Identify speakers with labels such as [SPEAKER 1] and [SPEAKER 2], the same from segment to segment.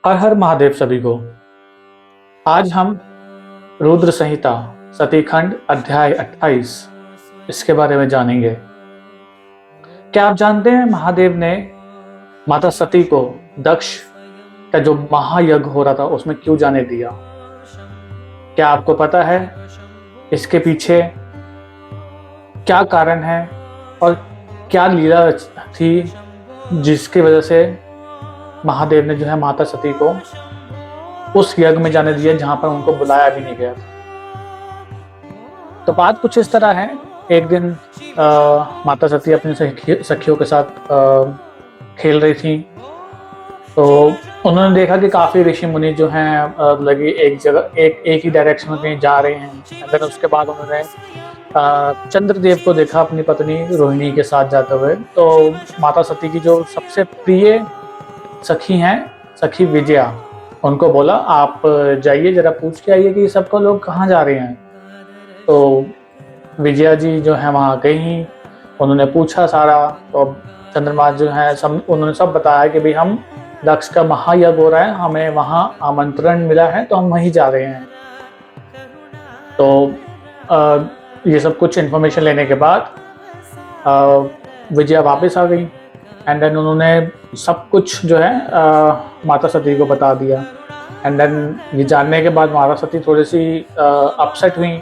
[SPEAKER 1] हर हर महादेव सभी को। आज हम रुद्र संहिता सतीखंड अध्याय 28 इसके बारे में जानेंगे। क्या आप जानते हैं महादेव ने माता सती को दक्ष का जो महायज्ञ हो रहा था उसमें क्यों जाने दिया? क्या आपको पता है इसके पीछे क्या कारण है और क्या लीला थी जिसकी वजह से महादेव ने जो है माता सती को उस यज्ञ में जाने दिया जहां पर उनको बुलाया भी नहीं गया था? तो बात कुछ इस तरह है। एक दिन माता सती अपनी सखियों के साथ खेल रही थी, तो उन्होंने देखा कि काफी ऋषि मुनि जो हैं लगे एक जगह एक ही डायरेक्शन में कहीं जा रहे हैं। फिर उसके बाद उन्होंने चंद्रदेव को देखा अपनी पत्नी रोहिणी के साथ जाते हुए। तो माता सती की जो सबसे प्रिय सखी हैं, सखी विजया, उनको बोला आप जाइए जरा पूछ के आइए कि सबको लोग कहाँ जा रहे हैं। तो विजया जी जो है वहाँ गई, उन्होंने पूछा सारा। तो चंद्रमा जो है उन्होंने सब बताया कि भाई हम दक्ष का महायज्ञ हो रहा है, हमें वहाँ आमंत्रण मिला है तो हम वहीं जा रहे हैं। तो ये सब कुछ इन्फॉर्मेशन लेने के बाद विजया वापस आ गई एंड देन उन्होंने सब कुछ जो है माता सती को बता दिया। एंड देन ये जानने के बाद माता सती थोड़ी सी अपसेट हुई,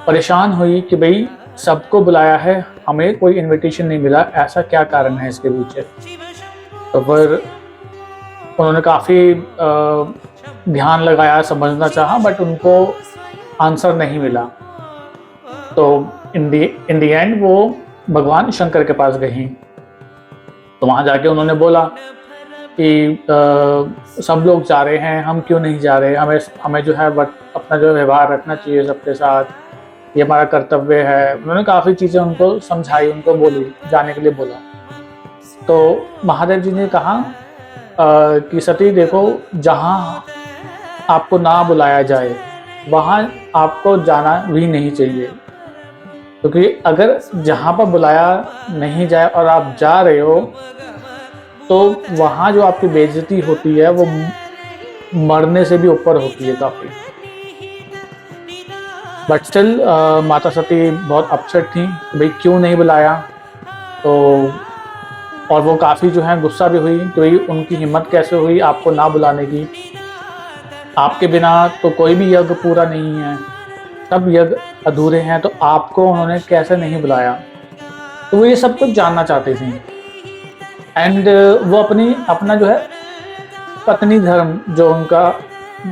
[SPEAKER 1] परेशान हुई कि भाई सबको बुलाया है, हमें कोई इनविटेशन नहीं मिला, ऐसा क्या कारण है इसके पीछे। तो फिर उन्होंने काफ़ी ध्यान लगाया, समझना चाहा, बट उनको आंसर नहीं मिला। तो इन दी एंड वो भगवान शंकर के पास गई। तो वहाँ जाके उन्होंने बोला कि सब लोग जा रहे हैं, हम क्यों नहीं जा रहे, हमें जो है अपना जो व्यवहार रखना चाहिए सबके साथ, ये हमारा कर्तव्य है। उन्होंने काफ़ी चीज़ें उनको समझाई, उनको बोली, जाने के लिए बोला। तो महादेव जी ने कहा कि सती देखो, जहाँ आपको ना बुलाया जाए वहाँ आपको जाना भी नहीं चाहिए, क्योंकि अगर जहाँ पर बुलाया नहीं जाए और आप जा रहे हो तो वहाँ जो आपकी बेइज्जती होती है वो मरने से भी ऊपर होती है काफ़ी। बट स्टिल माता सती बहुत अपसेट थी, भाई क्यों नहीं बुलाया। तो और वो काफ़ी जो है गुस्सा भी हुई कि भाई उनकी हिम्मत कैसे हुई आपको ना बुलाने की, आपके बिना तो कोई भी यज्ञ पूरा नहीं है, सब यज्ञ अधूरे हैं, तो आपको उन्होंने कैसे नहीं बुलाया। तो वो ये सब कुछ जानना चाहती थी। एंड वो अपना जो है पत्नी धर्म जो उनका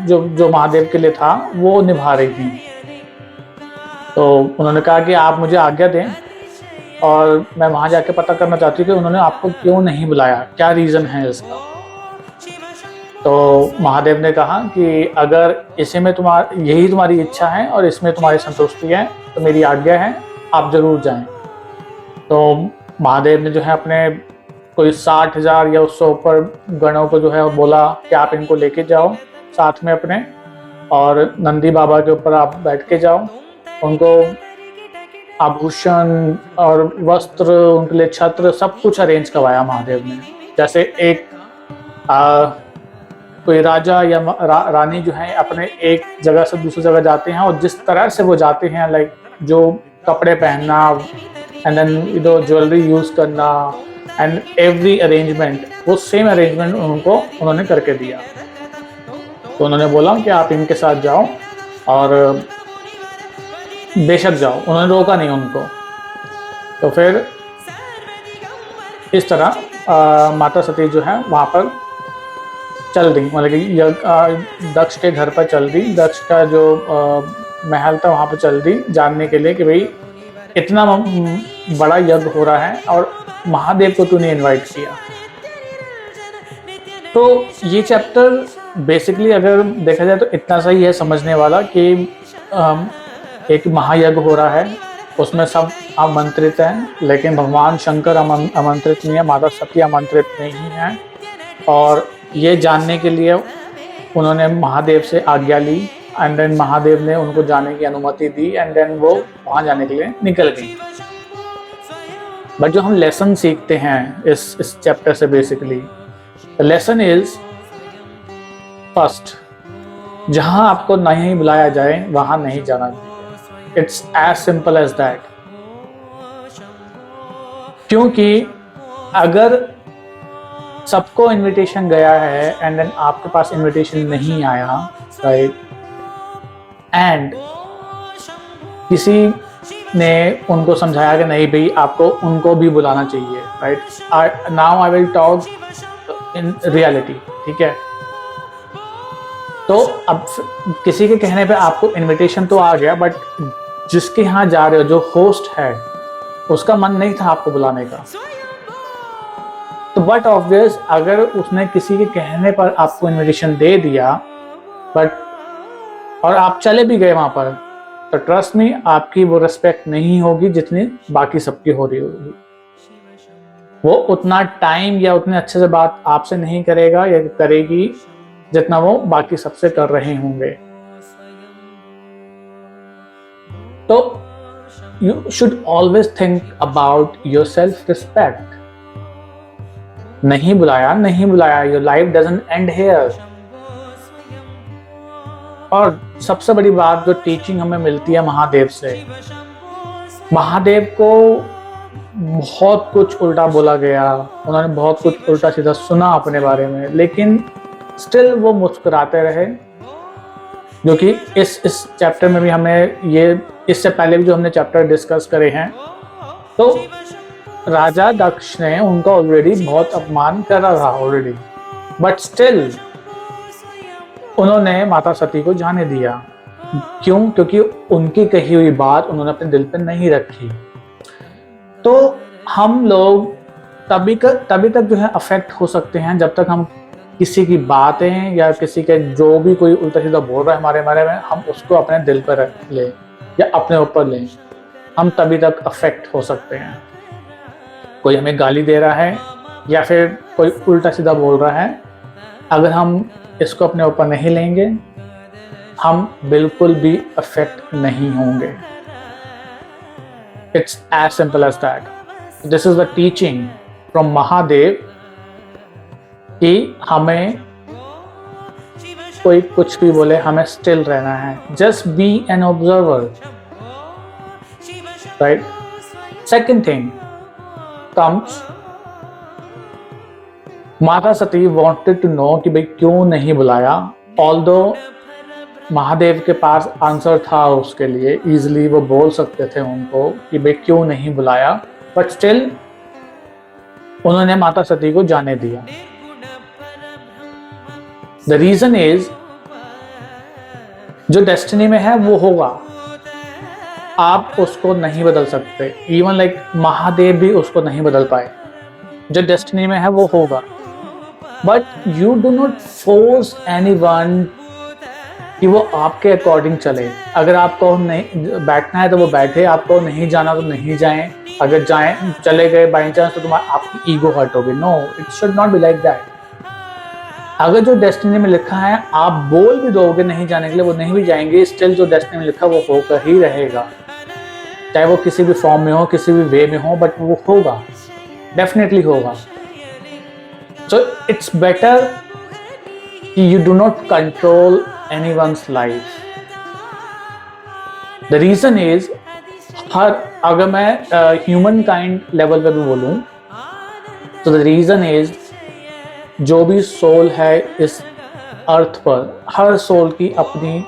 [SPEAKER 1] जो महादेव के लिए था वो निभा रही थी। तो उन्होंने कहा कि आप मुझे आज्ञा दें और मैं वहाँ जाके पता करना चाहती हूँ कि उन्होंने आपको क्यों नहीं बुलाया, क्या रीज़न है इसका। तो महादेव ने कहा कि अगर इसी में यही तुम्हारी इच्छा है और इसमें तुम्हारी संतुष्टि है तो मेरी आज्ञा है, आप जरूर जाएं। तो महादेव ने जो है अपने कोई 60,000 या उससे ऊपर गणों को जो है बोला कि आप इनको लेके जाओ साथ में अपने, और नंदी बाबा के ऊपर आप बैठ के जाओ, उनको आभूषण और वस्त्र, उनके लिए छत्र, सब कुछ अरेंज करवाया महादेव ने। जैसे एक कोई राजा या रानी जो है अपने एक जगह से दूसरी जगह जाते हैं और जिस तरह से वो जाते हैं, लाइक जो कपड़े पहनना एंड देन ज्वेलरी यूज करना एंड एवरी अरेंजमेंट, वो सेम अरेंजमेंट उन्होंने करके दिया। तो उन्होंने बोला कि आप इनके साथ जाओ और बेशक जाओ, उन्होंने रोका नहीं उनको। तो फिर इस तरह माता सती जो है वहाँ पर चल दी, मतलब कि दक्ष के घर पर चल दी, दक्ष का जो महल था वहाँ पर चल दी, जानने के लिए कि भाई इतना बड़ा यज्ञ हो रहा है और महादेव को तूने इनवाइट किया। तो ये चैप्टर बेसिकली अगर देखा जाए तो इतना सही है समझने वाला कि एक महायज्ञ हो रहा है, उसमें सब आमंत्रित हैं, लेकिन भगवान शंकर आमंत्रित नहीं है, माता सती आमंत्रित नहीं है। और ये जानने के लिए उन्होंने महादेव से आज्ञा ली एंड देन महादेव ने उनको जाने की अनुमति दी एंड देन वो वहाँ जाने के लिए निकल गई। बट जो हम लेसन सीखते हैं इस चैप्टर से, basically the lesson is first, जहां आपको नहीं बुलाया जाए वहां नहीं जाना चाहिए। It's as simple as that. क्योंकि अगर सबको इनविटेशन गया है एंड देन आपके पास इनविटेशन नहीं आया, राइट, एंड किसी ने उनको समझाया कि नहीं भाई आपको उनको भी बुलाना चाहिए, right. Now I will talk in reality, ठीक है। तो अब किसी के कहने पे आपको इनविटेशन तो आ गया, बट जिसके यहाँ जा रहे हो, जो होस्ट है, उसका मन नहीं था आपको बुलाने का। तो बट ऑब्वियस, अगर उसने किसी के कहने पर आपको इनविटेशन दे दिया बट और आप चले भी गए वहां पर, तो ट्रस्ट में आपकी वो रिस्पेक्ट नहीं होगी जितनी बाकी सबकी हो रही होगी। वो उतना टाइम या उतने अच्छे से बात आपसे नहीं करेगा या करेगी जितना वो बाकी सबसे कर रहे होंगे। तो you should always think about your self respect. नहीं बुलाया, your life doesn't and here. और सबसे बड़ी बात जो टीचिंग हमें मिलती है महादेव से, महादेव को बहुत कुछ उल्टा बोला गया, उन्होंने बहुत कुछ उल्टा सीधा सुना अपने बारे में, लेकिन स्टिल वो मुस्कुराते रहे। जो कि इस चैप्टर में भी हमें ये, इससे पहले भी जो हमने चैप्टर डिस्कस करे हैं, तो राजा दक्ष ने उनका ऑलरेडी बहुत अपमान करा था ऑलरेडी, बट स्टिल उन्होंने माता सती को जाने दिया। क्यों? क्योंकि उनकी कही हुई बात उन्होंने अपने दिल पे नहीं रखी। तो हम लोग तभी तक जो है अफेक्ट हो सकते हैं जब तक हम किसी की बातें या किसी के जो भी कोई उल्टा सीधा बोल रहा है हमारे बारे में, हम उसको अपने दिल पर रख लें या अपने ऊपर लें, हम तभी तक अफेक्ट हो सकते हैं। कोई हमें गाली दे रहा है या फिर कोई उल्टा सीधा बोल रहा है, अगर हम इसको अपने ऊपर नहीं लेंगे, हम बिल्कुल भी अफेक्ट नहीं होंगे। It's as simple as that. This is the teaching from Mahadev कि हमें कोई कुछ भी बोले, हमें स्टिल रहना है। Just be an observer, right. Second thing comes, माता सती wanted to know कि भाई क्यों नहीं बुलाया। Although महादेव के पास आंसर था उसके लिए, इजीली वो बोल सकते थे उनको कि भाई क्यों नहीं बुलाया, बट स्टिल उन्होंने माता सती को जाने दिया। द रीजन इज, जो डेस्टिनी में है वो होगा, आप उसको नहीं बदल सकते। इवन लाइक महादेव भी उसको नहीं बदल पाए। जो डेस्टिनी में है वो होगा, but you do not force anyone कि वो आपके अकॉर्डिंग चले। अगर आपको नहीं बैठना है तो वो बैठे, आपको नहीं जाना तो नहीं जाएं। अगर जाएं, चले गए बाई चांस, तो तुम्हारी आपकी ईगो हर्ट होगी। No, it should not be like that. अगर जो डेस्टिनी में लिखा है आप बोल भी दोगे नहीं जाने के लिए, वो नहीं भी जाएंगे, स्टिल जो डेस्टिनी में लिखा वो होकर ही रहेगा, चाहे वो किसी भी फॉर्म में हो, किसी भी वे में हो, बट वो होगा, डेफिनेटली होगा। सो इट्स बेटर कि you do not control anyone's life. The reason is, अगर मैं ह्यूमन काइंड लेवल पे भी बोलूं, तो द रीजन इज, जो भी सोल है इस अर्थ पर, हर सोल की अपनी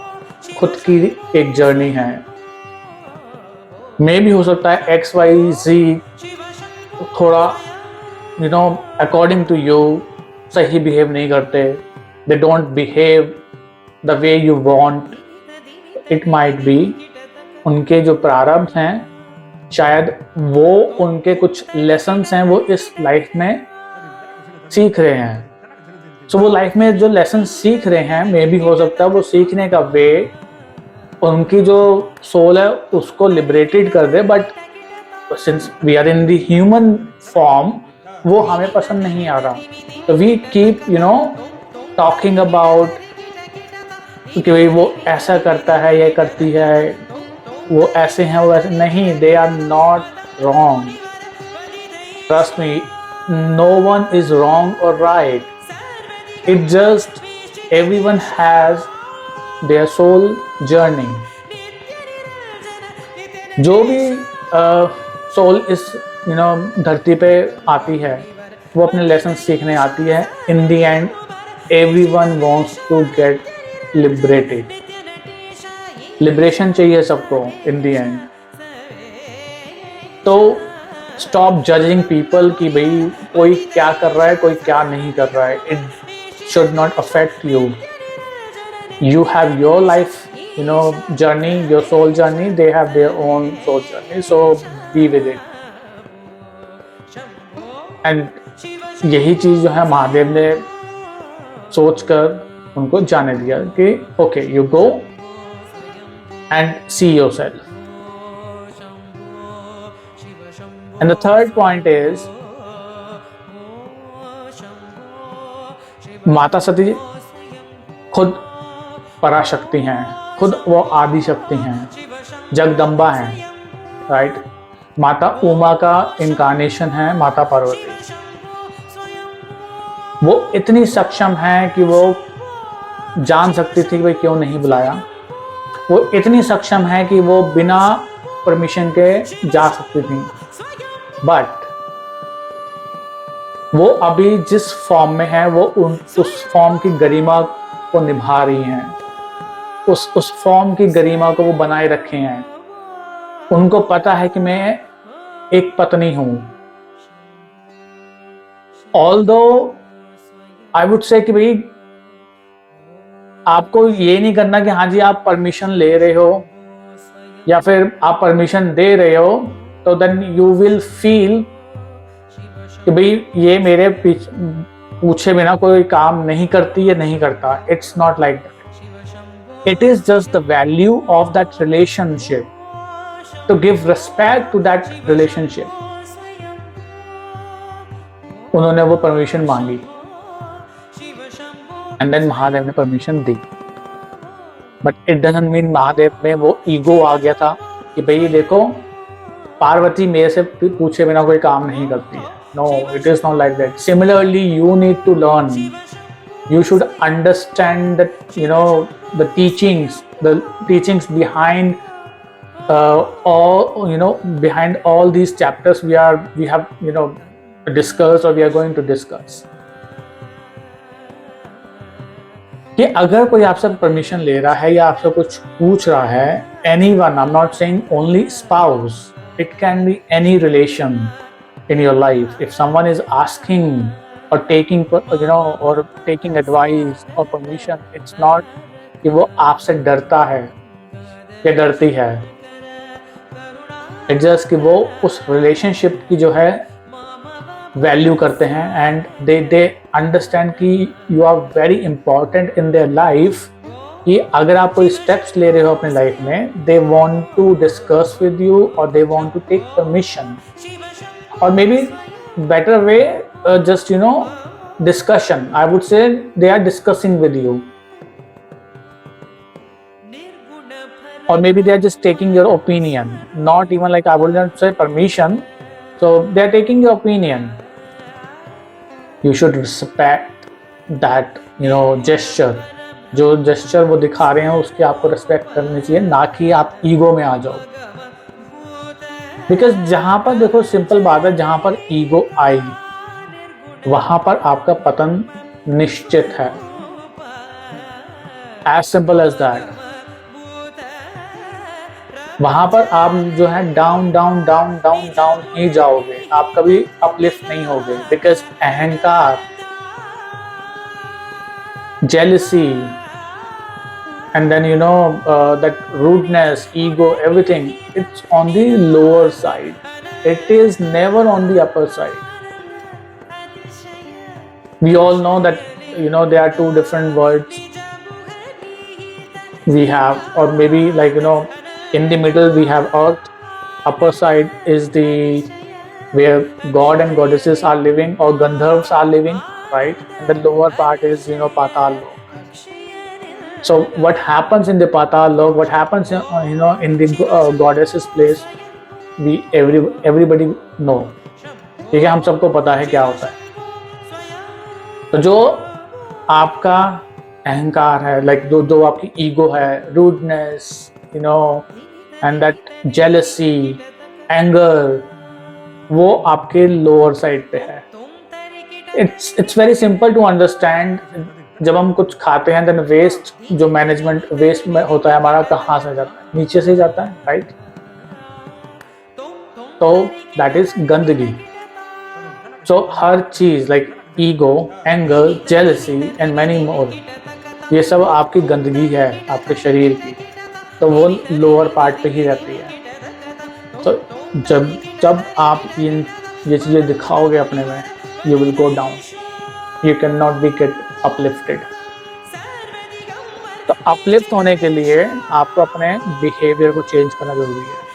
[SPEAKER 1] खुद की एक जर्नी है। मे भी हो सकता है XYZ थोड़ा अकॉर्डिंग टू यू सही बिहेव नहीं करते, they don't behave the way you want. It might be उनके जो प्रारब्ध हैं, शायद वो उनके कुछ लेसन्स हैं वो इस लाइफ में सीख रहे हैं। सो वो लाइफ में जो लेसन सीख रहे हैं, मे भी हो सकता है वो सीखने का वे उनकी जो सोल है उसको लिबरेटेड कर दे, but since we are in the human form, वो हमें पसंद नहीं आ रहा। तो वी कीप टॉकिंग अबाउट कि भाई वो ऐसा करता है, ये करती है, वो ऐसे हैं, वो ऐसे नहीं। They are not wrong, trust me, no one is wrong or right. It just everyone has their soul journey. जो भी सोल इस धरती पे आती है वो अपने लेसन सीखने आती है. In the end everyone wants to get liberated. Liberation चाहिए सबको इन द एंड. तो स्टॉप जजिंग पीपल कि भाई कोई क्या कर रहा है कोई क्या नहीं कर रहा है. It should not affect you. You have your life journey, your soul journey. They have their own soul journey, so be with it. And यही चीज जो है महादेव ने सोचकर उनको जाने दिया कि okay you go and see yourself. And the third point is माता सती खुद पराशक्ति हैं, खुद वो आदि शक्ति हैं, जगदम्बा हैं, राइट. माता उमा का इनकारनेशन है माता पार्वती. वो इतनी सक्षम है कि वो जान सकती थी कि भाई क्यों नहीं बुलाया. वो इतनी सक्षम है कि वो बिना परमिशन के जा सकती थी. बट वो अभी जिस फॉर्म में है वो उस फॉर्म की गरिमा को निभा रही हैं. उस फॉर्म की गरिमा को वो बनाए रखे हैं. उनको पता है कि मैं एक पत्नी हूं. ऑल्दो आई वुड से कि भाई आपको ये नहीं करना कि हाँ जी आप परमिशन ले रहे हो या फिर आप परमिशन दे रहे हो तो देन यू विल फील कि भाई ये मेरे पूछे बिना कोई काम नहीं करती या नहीं करता. It's not like that. It is just the value of that relationship, to give respect to that relationship. उन्होंने वो परमिशन मांगी and then महादेव ने permission the. But it doesn't mean Mahadev में वो ईगो आ गया था कि भाई देखो पार्वती मेरे से पूछे बिना कोई काम नहीं करती है. No, it is not like that. Similarly, you need to learn. You should understand that the teachings behind behind all these chapters we have discussed or we are going to discuss. कि अगर कोई आपसे permission ले रहा है या आपसे कुछ पूछ रहा है, anyone, I'm not saying only spouse, it can be any relation in your life. If someone is asking or taking or taking advice or permission, it's not कि वो आपसे डरता है या डरती है. It's just कि वो उस रिलेशनशिप की जो है वैल्यू करते हैं एंड दे अंडरस्टैंड कि you are very important in their life. कि अगर आप कोई स्टेप्स ले रहे हो अपने लाइफ में, they want to discuss with you और they want to take permission. और maybe better way just discussion. I would say they are discussing with you, or maybe they are just taking your opinion, not even like I would not say permission. So they are taking your opinion. You should respect that gesture. जो gesture वो दिखा रहे हैं उसकी आपको respect करनी चाहिए, ना कि आप ईगो में आ जाओ. बिकॉज जहां पर देखो सिंपल बात है, जहां पर ईगो आई वहां पर आपका पतन निश्चित है. As simple as that. वहां पर आप जो है down down down down down ही जाओगे, आप कभी अपलिफ्ट नहीं होगे. बिकॉज अहंकार, jealousy, and then that rudeness, ego, everything, it's on the lower side. It is never on the upper side. We all know that there are two different worlds we have, or maybe like in the middle we have earth. Upper side is the where god and goddesses are living, or Gandharvas are living, right? And the lower part is Patal Lok. So what happens in the Patal Lok, what happens in the goddesses place, we everybody know. ठीक है, हम सबको पता है क्या होता है. तो जो आपका अहंकार है, लाइक जो आपकी ईगो है, rudeness, you know, and that jealousy, anger, वो आपके लोअर साइड पे है। It's very simple to understand. जब हम कुछ खाते हैं देन वेस्ट, जो मैनेजमेंट वेस्ट में होता है हमारा, कहाँ से जाता है? नीचे से जाता है, राइट? तो दैट इज गंदगी। सो हर चीज like ego, anger, jealousy and many more, ये सब आपकी गंदगी है आपके शरीर की, तो वो लोअर पार्ट पे ही रहती है। तो जब आप ये चीज़ें दिखाओगे अपने में, you will go down, you cannot be get uplifted। तो अपलिफ्ट होने के लिए आपको अपने बिहेवियर को चेंज करना जरूरी है।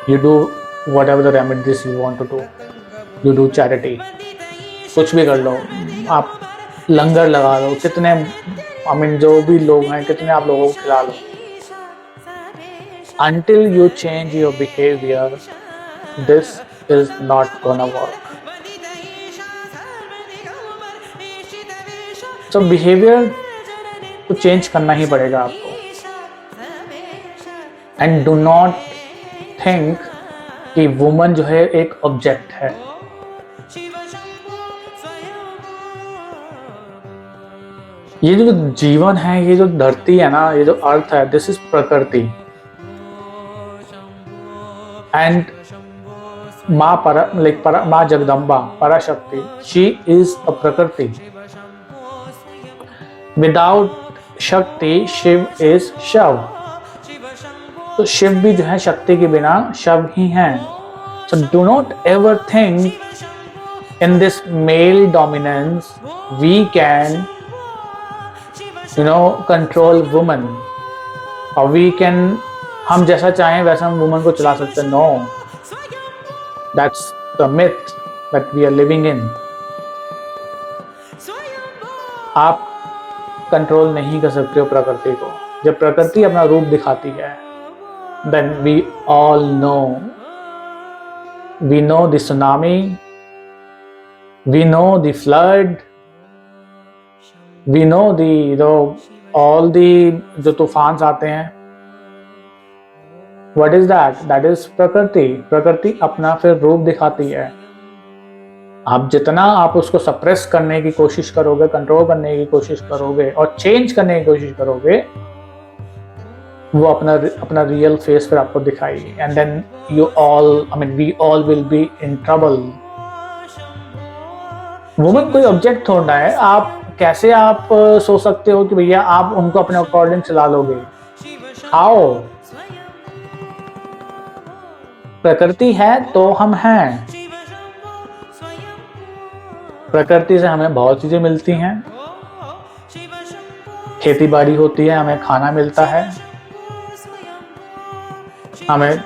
[SPEAKER 1] You do whatever the remedies you want to do, you do charity, कुछ भी कर लो, आप लंगर लगा लो, कितने जो भी लोग हैं कितने आप लोगों को खिला लो। Until you change your behavior, this is not gonna work। So behavior को चेंज करना ही पड़ेगा आपको। And do not think कि वुमन जो है एक ऑब्जेक्ट है। ये जो जीवन है, ये जो धरती है ना, ये जो अर्थ है, दिस इज प्रकृति। एंड माँ जगदम्बा, पराशक्ति, शी इज अ प्रकृति। विदाउट शक्ति शिव इज शव। तो शिव भी जो है शक्ति के बिना शव ही हैं। So do not ever think in this male dominance we can control woman, और वी कैन, हम जैसा चाहें वैसा हम वुमन को चला सकते हैं। No, that's the myth that we are living in. आप कंट्रोल नहीं कर सकते हो प्रकृति को। जब प्रकृति अपना रूप दिखाती है, then we all know, we know the tsunami, we know the flood, we know the all the जो तूफान आते हैं। What is that? That is प्रकृति। प्रकृति अपना फिर रूप दिखाती है। आप जितना आप उसको सप्रेस करने की कोशिश करोगे, कंट्रोल करने की कोशिश करोगे और चेंज करने की कोशिश करोगे, वो अपना रियल फेस फिर आपको दिखाएगी। And then we all will be in trouble. Woman कोई ऑब्जेक्ट थोड़ा है। आप कैसे आप सोच सकते हो कि भैया आप उनको अपने अकॉर्डिंग चला लोगे? आओ, प्रकृति है तो हम हैं। प्रकृति से हमें बहुत चीजें मिलती हैं। खेती बाड़ी होती है, हमें खाना मिलता है, हमें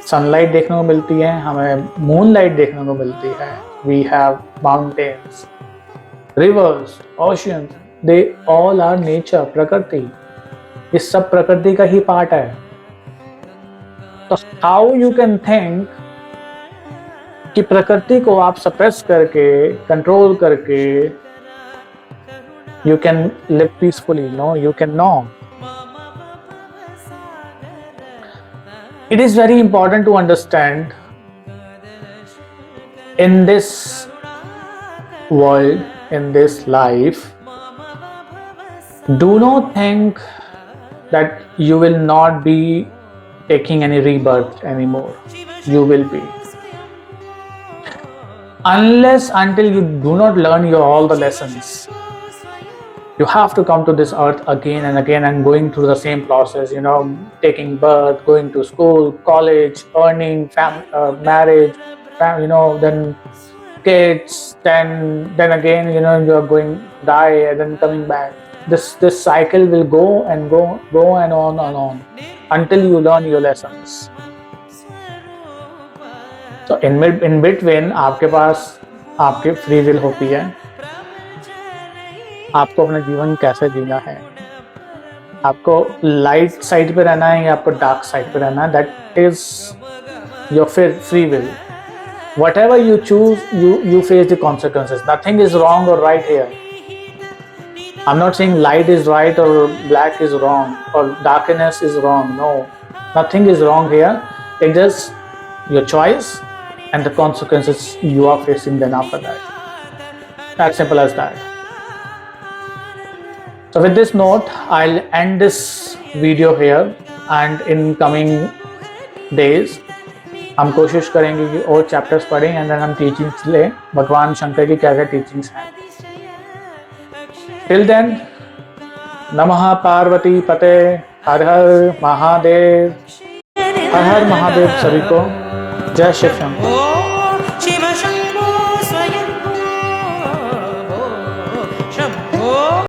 [SPEAKER 1] सनलाइट देखने को मिलती है, हमें मूनलाइट देखने को मिलती है। We have mountains, rivers, oceans, they all are nature, प्रकृति। ये सब प्रकृति का ही पार्ट है। तो हाउ यू कैन थिंक कि प्रकृति को आप सप्रेस करके, कंट्रोल करके you can live peacefully? No, you can not. It is very important to understand in this world, in this life, do not think that you will not be taking any rebirth anymore. You will be. Unless until you do not learn all the lessons, you have to come to this earth again and again and going through the same process, taking birth, going to school, college, earning, marriage, then kids, then again, you are going die and then coming back. This cycle will go and on until you learn your lessons. So in between आपके पास आपकी free will होती है। आपको अपना जीवन कैसे जीना है, आपको लाइट साइड पे रहना है या आपको डार्क साइड पे रहना है, that is your free will. whatever you choose, you face the consequences. Nothing is wrong or right here. I'm not saying light is right or black is wrong or darkness is wrong. No, nothing is wrong here. It's just your choice and the consequences you are facing then after that. As simple as that. So with this note, I'll end this video here, and in coming days हम कोशिश करेंगे कि और chapters पढ़ें and then हम teachings लें भगवान शंकर की क्या क्या टीचिंग्स हैं. टिल देन, नमः पार्वती पते, हर हर महादेव. हर हर महादेव सभी को. जय शिव शंकर.